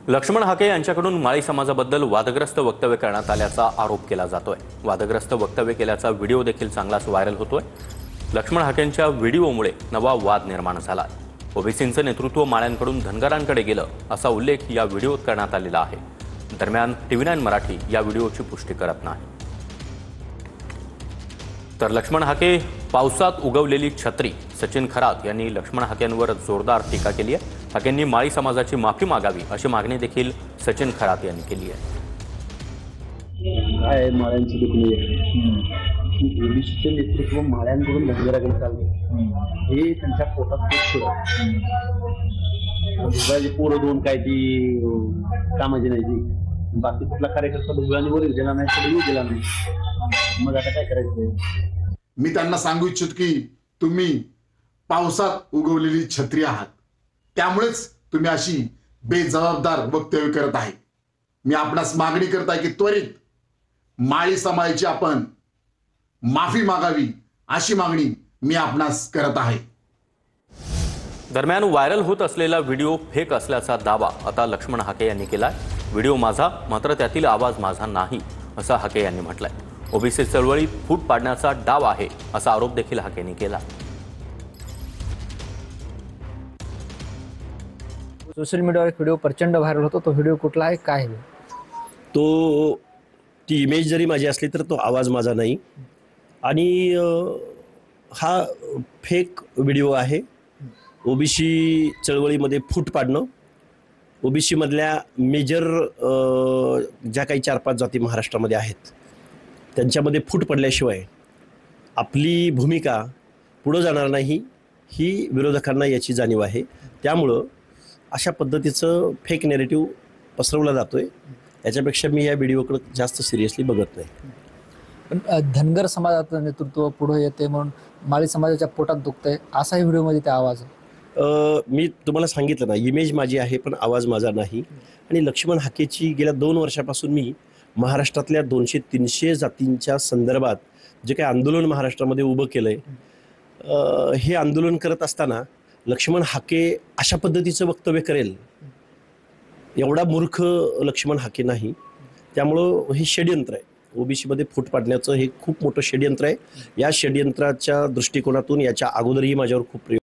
लक्ष्मण हाके यांच्याकडून माळी समाजाबद्दल वादग्रस्त वक्तव्य करण्यात आल्याचा आरोप केला जातोय। वादग्रस्त वक्तव्य केल्याचा व्हिडिओ देखील चांगलाच व्हायरल होतोय। लक्ष्मण हाकेंच्या व्हिडिओमुळे नवा वाद निर्माण झाला। ओबीसींचं नेतृत्व माळ्यांकडून धनगरांकडे गेलं असा उल्लेख या व्हिडिओत करण्यात आलेला आहे। दरम्यान TV9 मराठी या व्हिडिओची पुष्टी करत नाही। तर लक्ष्मण हाके पावसात उगवलेली छत्री सचिन खरात यांनी लक्ष्मण हाकेंवर जोरदार टीका केली आहे। हाकेंनी माळी समाजाची माफी मागावी अशी मागणी देखील सचिन खरात यांनी केली आहे। काय माळ्यांची दुखणी आहे, ओबीसीचे नेतृत्व माळ्यांकडून धनगराकडे चालले, हे त्यांच्या पोटात दुसऱ्याची पोरं दोन काय ती कामाची नाही ती, बाकी कुठला कार्यकर्ता दुसऱ्याने वर गेला नाही तर येऊ गेला नाही, मग आता काय करायचं? मी त्यांना सांगू इच्छितो की तुम्ही पावसात उगवलेली छत्री आहात, त्यामुळेच तुम्ही अशी बेजबाबदार वक्तव्य करत आहे। मी आपणास मागणी करत आहे की त्वरित माळी समाजाची आपण माफी मागावी अशी मागणी मी आपणास करत आहे। दरम्यान व्हायरल होत असलेला व्हिडिओ फेक असल्याचा दावा आता लक्ष्मण हाके यांनी केलाय। व्हिडिओ माझा, मात्र त्यातील आवाज माझा नाही असं हाके यांनी म्हटलंय। ओबीसी चळवळीत फूट पाडण्याचा डाव आहे असा आरोप देखील हाकेंनी केला। सोशल मीडियावर एक व्हिडिओ प्रचंड व्हायरल होतो। तो व्हिडिओ कुठला आहे, काय आहे? ती इमेज जरी माझी असली तर तो आवाज माझा नाही आणि हा फेक व्हिडिओ आहे। ओबीसी चळवळीमध्ये फूट पाडणं, ओबीसी मधल्या मेजर ज्या काही 4-5 जाती महाराष्ट्रामध्ये आहेत त्यांच्यामध्ये फूट पडल्याशिवाय आपली भूमिका पुढे जाणार नाही ही विरोधकांना याची जाणीव आहे। त्यामुळं अशा पद्धतीचं फेक नॅरेटिव्ह पसरवला जातोय। याच्यापेक्षा मी या व्हिडिओकडे जास्त सिरियसली बघत नाही। पण धनगर समाजाचं नेतृत्व पुढे येते म्हणून माळी समाजाच्या पोटात दुखतंय असाही व्हिडिओमध्ये त्या आवाज आहे। मी तुम्हाला सांगितलं ना, इमेज माझी आहे पण आवाज माझा नाही। आणि लक्ष्मण हाकेची गेल्या 2 वर्षापासून मी महाराष्ट्रातल्या 200-300 जातींच्या संदर्भात जे काही आंदोलन महाराष्ट्रामध्ये उभं केलंय, हे आंदोलन करत असताना लक्ष्मण हाके अशा पद्धतीचं वक्तव्य करेल एवढा मूर्ख लक्ष्मण हाके नाही। त्यामुळं हे षड्यंत्र आहे, ओबीसीमध्ये फूट पाडण्याचं हे खूप मोठं षड्यंत्र आहे। या षड्यंत्राच्या दृष्टिकोनातून याच्या अगोदरही माझ्यावर खूप